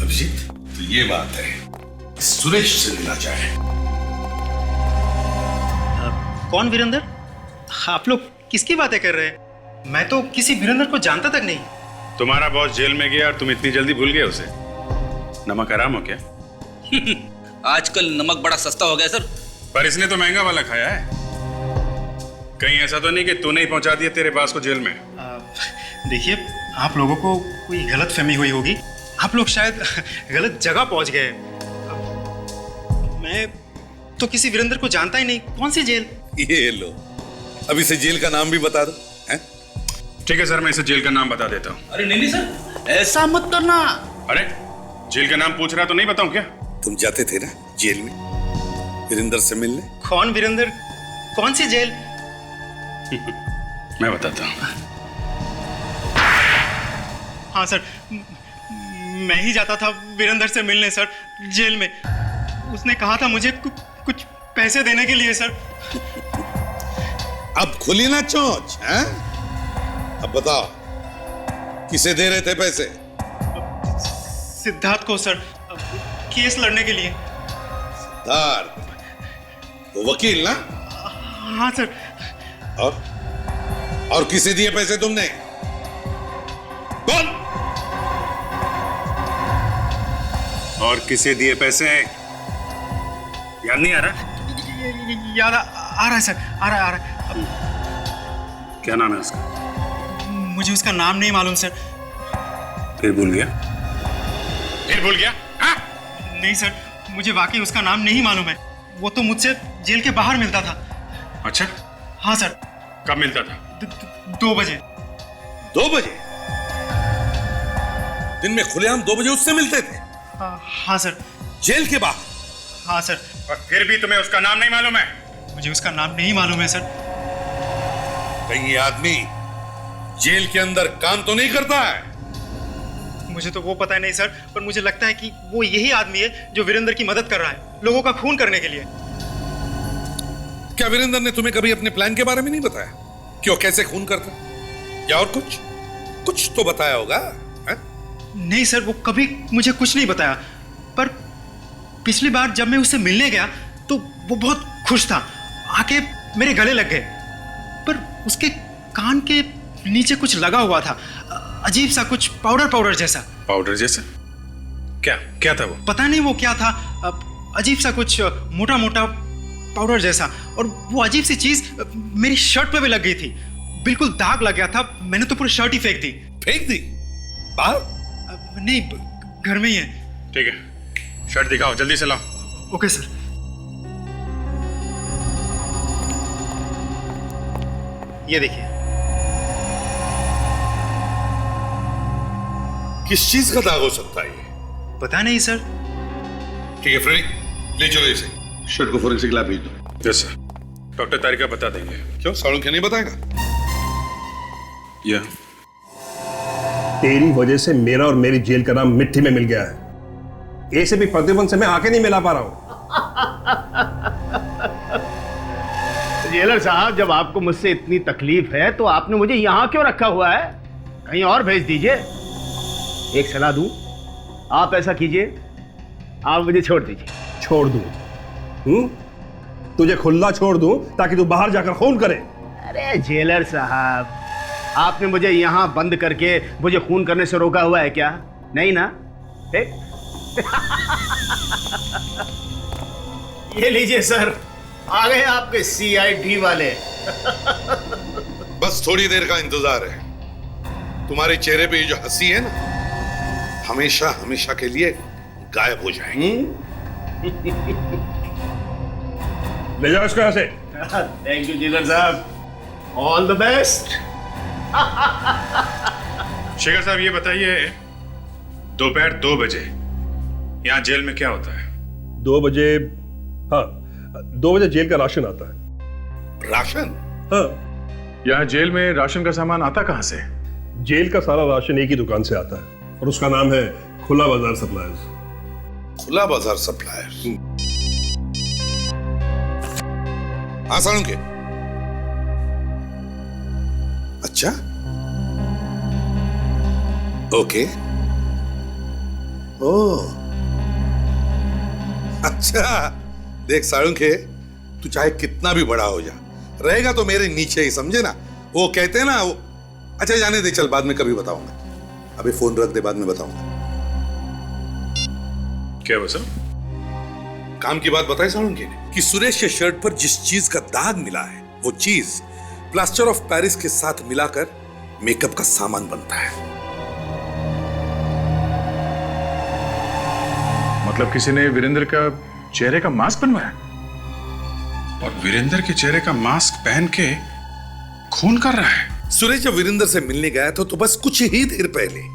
Abhijit, तो ये बात है, सुरेश से मिला जाए। कौन वीरेंद्र? आप लोग किसकी बातें कर रहे हैं? मैं तो किसी वीरेंद्र को जानता तक नहीं। तुम्हारा बॉस जेल में गया और तुम इतनी जल्दी भूल गए उसे? नमक हराम हो क्या? आजकल नमक बड़ा सस्ता हो गया सर। पर इसने तो महंगा वाला खाया है। कहीं ऐसा तो नहीं कि तूने ही पहुंचा दिया तेरे बास को जेल में? देखिए, आप लोगों को कोई गलत फहमी हुई होगी। आप लोग शायद गलत जगह पहुंच गए। मैं तो किसी वीरेंद्र को जानता ही नहीं। कौन सी जेल? ये लो, अब इसे जेल का नाम भी बता दो। ठीक है सर, मैं इसे जेल का नाम बता देता हूँ। अरे नहीं सर, ऐसा मत करना। अरे जेल का नाम पूछ रहा तो नहीं बताऊं क्या? तुम जाते थे ना जेल में वीरेंद्र से मिलने? कौन वीरेंद्र? कौन सी जेल? मैं बताता हूँ। हाँ सर, मैं ही जाता था वीरेंद्र से मिलने सर, जेल में। उसने कहा था मुझे कुछ पैसे देने के लिए सर। अब खुली ना चोंच, हैं? अब बताओ, किसे दे रहे थे पैसे? सिद्धार्थ को सर, केस लड़ने के लिए। सिद्धार्थ, वो वकील ना? हाँ सर। और किसे दिए पैसे तुमने? कौन? और किसे दिए पैसे? याद नहीं आ रहा? याद आ रहा है सर, आ रहा है। क्या नाम है उसका? मुझे उसका नाम नहीं मालूम सर। फिर भूल गया? फिर भूल गया? हाँ? नहीं सर, मुझे वाकई उसका नाम नहीं मालूम है। वो तो मुझसे जेल के बाहर मिलता था। अच्छा? हाँ सर। कब मिलता था? 2 बजे। 2 बजे? दिन में खुलेआम 2 बजे उससे मिलते थे? हाँ सर। जेल के बाहर? हाँ सर। और फिर भी तुम्हें उसका नाम नहीं मालूम है? मुझे उसका नाम नहीं मालूम है सर। कहीं ये आदमी जेल के अंदर काम तो नहीं करता है? मुझे तो वो पता नहीं सर, पर मुझे लगता है कि वो यही आदमी है जो वीरेंद्र की मदद कर रहा है, लोगों का खून करने के लिए। क्या वीरेंद्र ने तुम्हें कभी अपने प्लान के बारे में नहीं बताया? क्यों, कैसे खून करता? या और कुछ तो बताया होगा? है? नहीं सर, वो कभी मुझे कुछ नहीं बताया। पर पिछली बार जब मैं उससे मिलने गया तो वो बहुत खुश था, आके मेरे गले लग गए। पर उसके कान के नीचे कुछ लगा हुआ था, अजीब सा, कुछ पाउडर जैसा। पाउडर जैसा? क्या था वो? पता नहीं वो क्या था, अजीब सा कुछ मोटा मोटा पाउडर जैसा। और वो अजीब सी चीज मेरी शर्ट पे भी लग गई थी, बिल्कुल दाग लग गया था। मैंने तो पूरी शर्ट ही फेंक दी। फेंक दी? बाहर? नहीं, घर में ही है। ठीक है, शर्ट दिखाओ, जल्दी से लाओ। Okay sir. ये देखिए। किस चीज का दाग हो सकता है ये? पता नहीं सर। ठीक है फ्रेडी, ले चलो इसे, शर्ट को फोरेंसिक लैब भेज दो। Yes sir. डॉक्टर तारिका बता देंगे। क्यों, साड़ू क्या नहीं बताएगा? या तेरी वजह से मेरा और मेरी जेल का नाम मिट्टी में मिल गया है। ऐसे भी प्रतिबंध से मैं आके नहीं मिला पा रहा हूं। जेलर साहब, जब आपको मुझसे इतनी तकलीफ है तो आपने मुझे यहां क्यों रखा हुआ है? कहीं और भेज दीजिए। एक सलाह दूं, आप ऐसा कीजिए, आप मुझे छोड़ दीजिए। छोड़ दूं? तुझे खुला छोड़ दूं ताकि तू बाहर जाकर खून करे? अरे जेलर साहब, आपने मुझे यहां बंद करके मुझे खून करने से रोका हुआ है क्या? नहीं ना? ये लीजिए सर, आ गए आपके CID वाले। बस थोड़ी देर का इंतजार है। तुम्हारे चेहरे पे ये जो हंसी है ना, हमेशा हमेशा के लिए गायब हो जाएगी। ले जाओ इसको यहां से। थैंक यू जेलर साहब, ऑल द बेस्ट। शेखर साहब, ये बताइए, दोपहर 2 बजे यहाँ जेल में क्या होता है? 2 बजे? हाँ, 2 बजे जेल का राशन आता है। राशन? हाँ। यहाँ जेल में राशन का सामान आता कहाँ से? जेल का सारा राशन एक ही दुकान से आता है और उसका नाम है खुला बाजार सप्लायर्स। खुला बाजार सप्लायर। हाँ सालुंके। अच्छा, ओके। ओ अच्छा, देख सालुंके, तू चाहे कितना भी बड़ा हो जा, रहेगा तो मेरे नीचे ही, समझे ना? वो कहते हैं ना वो। अच्छा जाने दे, चल बाद में कभी बताऊंगा, अभी फोन रख दे, बाद में बताऊंगा। क्या बस काम की बात बताई सालुंके ने कि सुरेश के शर्ट पर जिस चीज का दाग मिला है वो चीज प्लास्टर ऑफ पेरिस के साथ मिलाकर मेकअप का सामान बनता है। मतलब किसी ने वीरेंद्र का चेहरे का मास्क बनवाया और वीरेंद्र के चेहरे का मास्क पहन के खून कर रहा है। सुरेश जब वीरेंद्र से मिलने गया तो बस कुछ ही देर पहले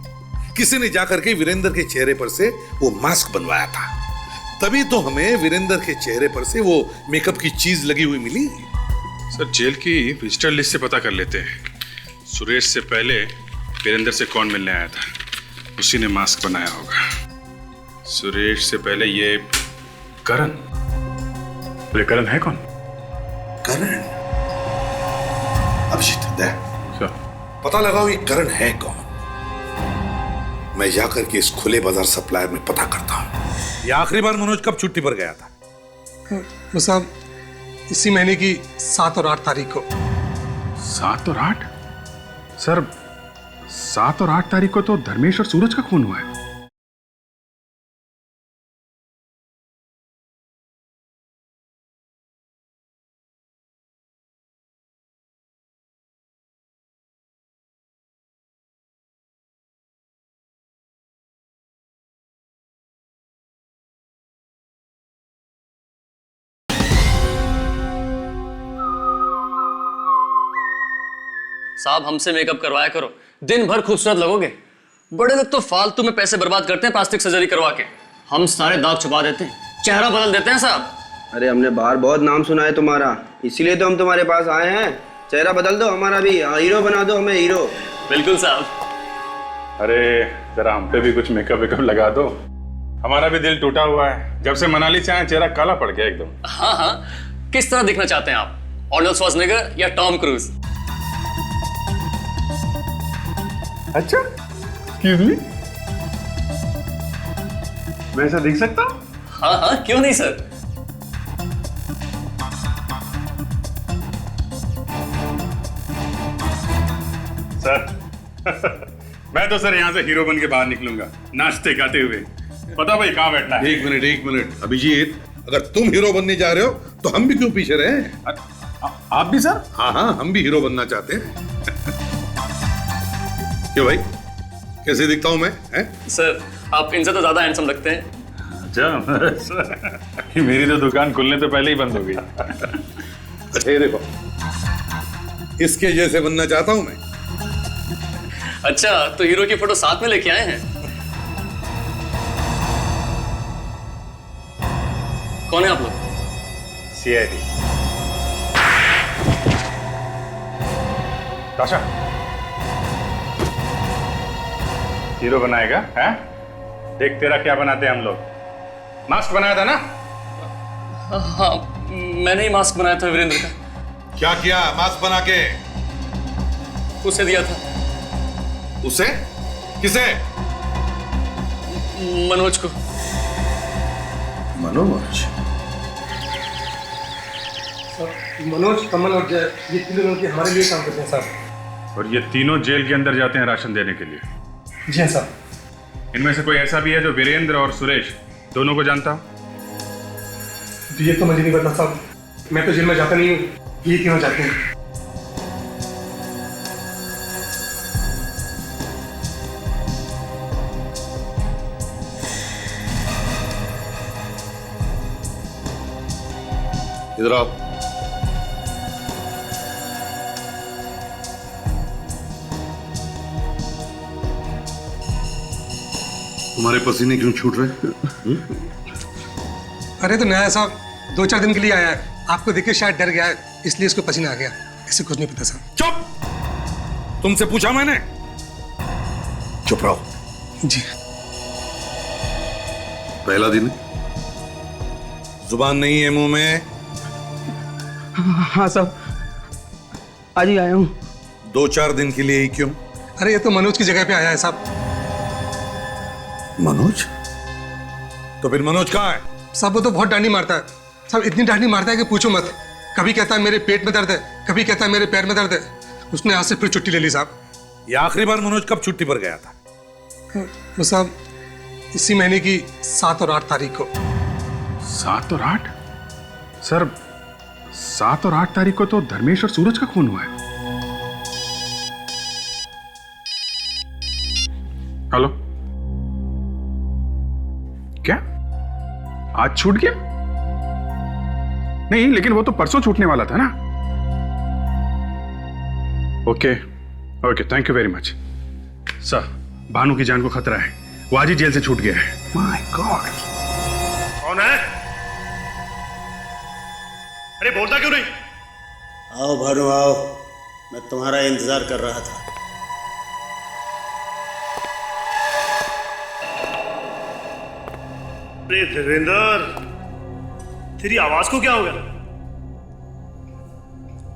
किसी ने जाकर के वीरेंद्र के चेहरे पर से वो मास्क बनवाया था, तभी तो हमें वीरेंद्र के चेहरे पर से वो मेकअप की चीज लगी हुई मिली। सर जेल की विजिटर लिस्ट से पता कर लेते हैं, सुरेश से पहले वीरेंद्र से कौन मिलने आया था, उसी ने मास्क बनाया होगा। सुरेश से पहले ये करण, ये करण है कौन? करण? अभिजीत दे पता लगाओ ये करण है कौन। मैं जाकर के इस खुले बाजार सप्लायर में पता करता हूं। ये आखिरी बार मनोज कब छुट्टी पर गया था? वो साहब इसी महीने की 7 और 8 तारीख को। 7 और 8? सर 7 और 8 तारीख को तो धर्मेश और सूरज का खून हुआ है। साहब हमसे मेकअप करवाया करो, दिन भर खूबसूरत लगोगे। बड़े लोग तो फालतू में पैसे बर्बाद करते हैं प्लास्टिक सर्जरी करवा के, हम सारे दाग छुपा देते हैं, चेहरा बदल देते हैं साहब। अरे हमने बाहर बहुत नाम सुना है तुम्हारा, इसीलिए तो हम तुम्हारे पास आए हैं। चेहरा बदल दो हमारा भी, हीरो बना दो हमें, हीरो। बिल्कुल साहब। अरे जरा हम पे भी कुछ मेकअप वेकअप लगा दो, हमारा भी दिल टूटा हुआ है। जब से मनाली से आए चेहरा काला पड़ गया एकदम। हाँ हाँ, किस तरह दिखना चाहते हैं आप, आर्नल्ड श्वार्ज़नेगर या टॉम क्रूज? अच्छा, एक्सक्यूज मी, मैं ऐसा देख सकता हूँ? हाँ हाँ, क्यों नहीं सर। सर मैं तो सर यहाँ से हीरो बन के बाहर निकलूंगा, नाचते गाते हुए। पता भाई कहाँ बैठना है? एक मिनट अभिजीत, अगर तुम हीरो बनने जा रहे हो तो हम भी क्यों पीछे रहे? आप भी सर? हाँ हाँ, हम भी हीरो बनना चाहते हैं। क्यों भाई, कैसे दिखता हूं मैं? सर आप इनसे तो ज्यादा हैंडसम लगते हैं। अच्छा, मेरी तो दुकान खुलने तो पहले ही बंद हो गई। अच्छा ये देखो, इसके जैसे बनना चाहता हूं मैं। अच्छा, तो हीरो की फोटो साथ में लेके आए हैं? कौन है आप लोग? CID। ताशा, हीरो बनाएगा? हैं? देख तेरा क्या बनाते हैं हम लोग। मास्क बनाया था ना? हाँ, मैंने ही मास्क बनाया था वीरेंद्र का। क्या किया मास्क बना के? उसे दिया था। उसे? किसे? मनोज को। मनोज? मनोज, कमल और जय, ये तीनों लड़के हमारे लिए काम करते हैं साहब। और ये तीनों जेल के अंदर जाते हैं राशन देने के लिए? जी हाँ साहब। इनमें से कोई ऐसा भी है जो वीरेंद्र और सुरेश दोनों को जानता हो? ये तो मुझे नहीं पता साहब, मैं तो जेल में जाता नहीं हूँ, ये तीनों जाते हैं। इधर आओ। तुम्हारे पसीने क्यों छूट रहे? अरे तो नया साहब 2-4 दिन के लिए आया है, आपको देख के शायद डर गया है, इसलिए इसको पसीना आ गया। ऐसे कुछ नहीं पता साहब। चुप! तुमसे पूछा मैंने? चुप रहो। जी। पहला दिन जुबान नहीं है मुंह में। हाँ साहब, आज ही आया हूँ। 2-4 दिन के लिए ही क्यों? अरे ये तो मनोज की जगह पे आया है साहब। मनोज? तो फिर मनोज कहाँ है? साहब वो तो बहुत डांडी मारता है साहब, इतनी डांडी मारता है कि पूछो मत। कभी कहता है मेरे पेट में दर्द है, कभी कहता है मेरे पैर में दर्द है। उसने आज से फिर छुट्टी ले ली साहब। ये आखिरी बार मनोज कब छुट्टी पर गया था? वो साहब इसी महीने की 7 और 8 तारीख को। 7 और 8? सर 7 और 8 तारीख को तो धर्मेश और सूरज का खून हुआ है। हेलो, क्या आज छूट गया? नहीं, लेकिन वो तो परसों छूटने वाला था ना। Okay okay, thank you very much sir. Bhanu की जान को खतरा है, वो आज ही जेल से छूट गया है। My God. कौन है? अरे बोलता क्यों नहीं? आओ भानु आओ, मैं तुम्हारा इंतजार कर रहा था। अरे देवेंद्र, तेरी आवाज को क्या हो गया?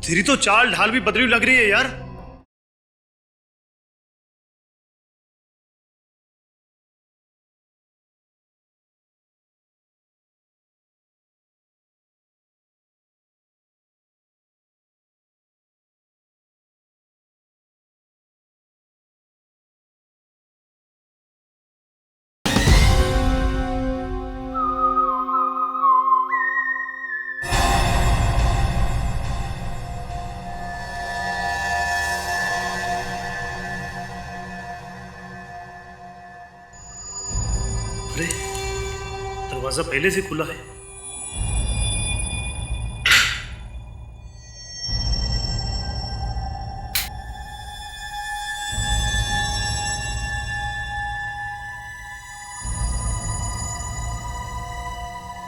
तेरी तो चाल ढाल भी बदली लग रही है यार। अरे दरवाजा पहले से खुला है।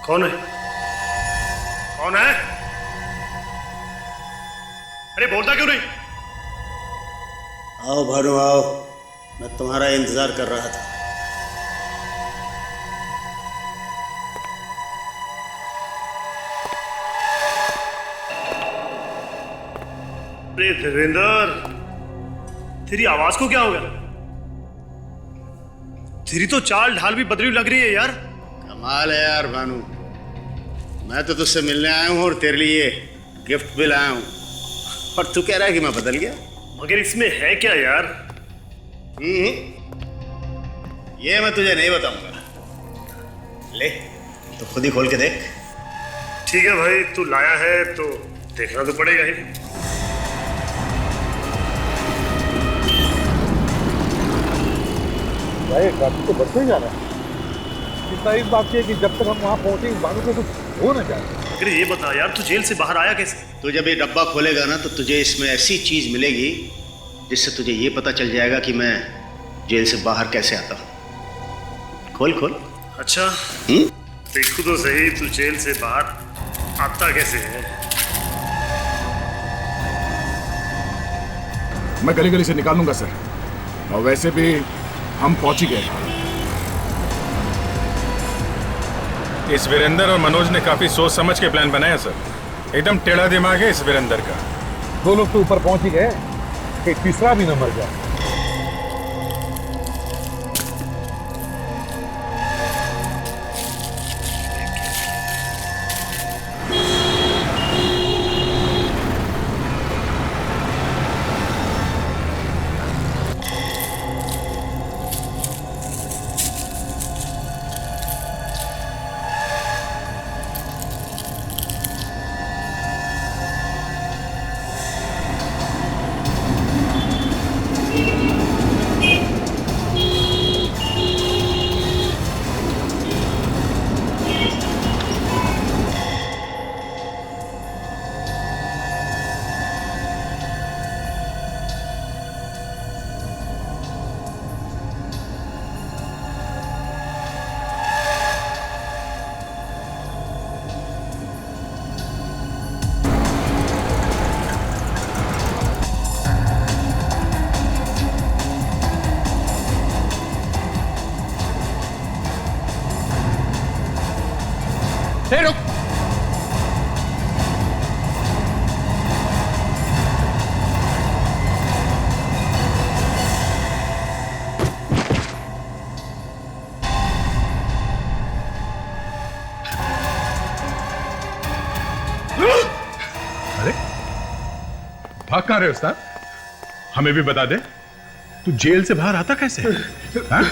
कौन है? कौन है? अरे बोलता क्यों नहीं? आओ भानु आओ, मैं तुम्हारा इंतजार कर रहा था। अरे देवेंद्र, तेरी आवाज को क्या हो गया? तेरी तो चाल ढाल भी बदली लग रही है यार। कमाल है यार भानु, मैं तो तुझसे मिलने आया हूँ और तेरे लिए गिफ्ट भी लाया हूँ, और तू कह रहा है कि मैं बदल गया। मगर इसमें है क्या यार? ये मैं तुझे नहीं बताऊंगा। ले तो खुद ही खोल के देख। ठीक है भाई, तू लाया है तो देखना तो पड़ेगा ही। भाई गाड़ी तो बढ़ते ही जा रहा है। चिंता इस बात की है कि जब तक हम वहाँ पहुंचे भानु को कुछ हो ना जाए। अगर ये बता यार, तू जेल से बाहर आया कैसे? तू जब ये डब्बा खोलेगा ना तो तुझे इसमें ऐसी चीज मिलेगी जिससे तुझे ये पता चल जाएगा कि मैं जेल से बाहर कैसे आता हूँ। खोल खोल। अच्छा देखो तो सही, तू जेल से बाहर आता कैसे है? मैं गली गली से निकालूंगा सर, और वैसे भी हम पहुंच ही गए। इस वीरेंद्र और मनोज ने काफी सोच समझ के प्लान बनाया सर। एकदम टेढ़ा दिमाग है इस वीरेंद्र का। 2 लोग तो ऊपर पहुंच ही गए, एक तीसरा भी न मर जाए। भाग कहां रहे उस्ताद? हमें भी बता दे, तू जेल से बाहर आता कैसे? हाँ?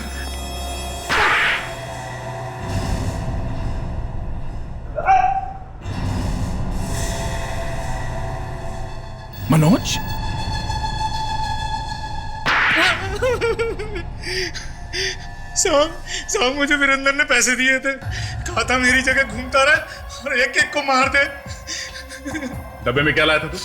मनोज, साहब मुझे वीरेंद्र ने पैसे दिए थे, कहा था मेरी जगह घूमता रहे और एक एक को मार दे। डब्बे में क्या लाया था तू?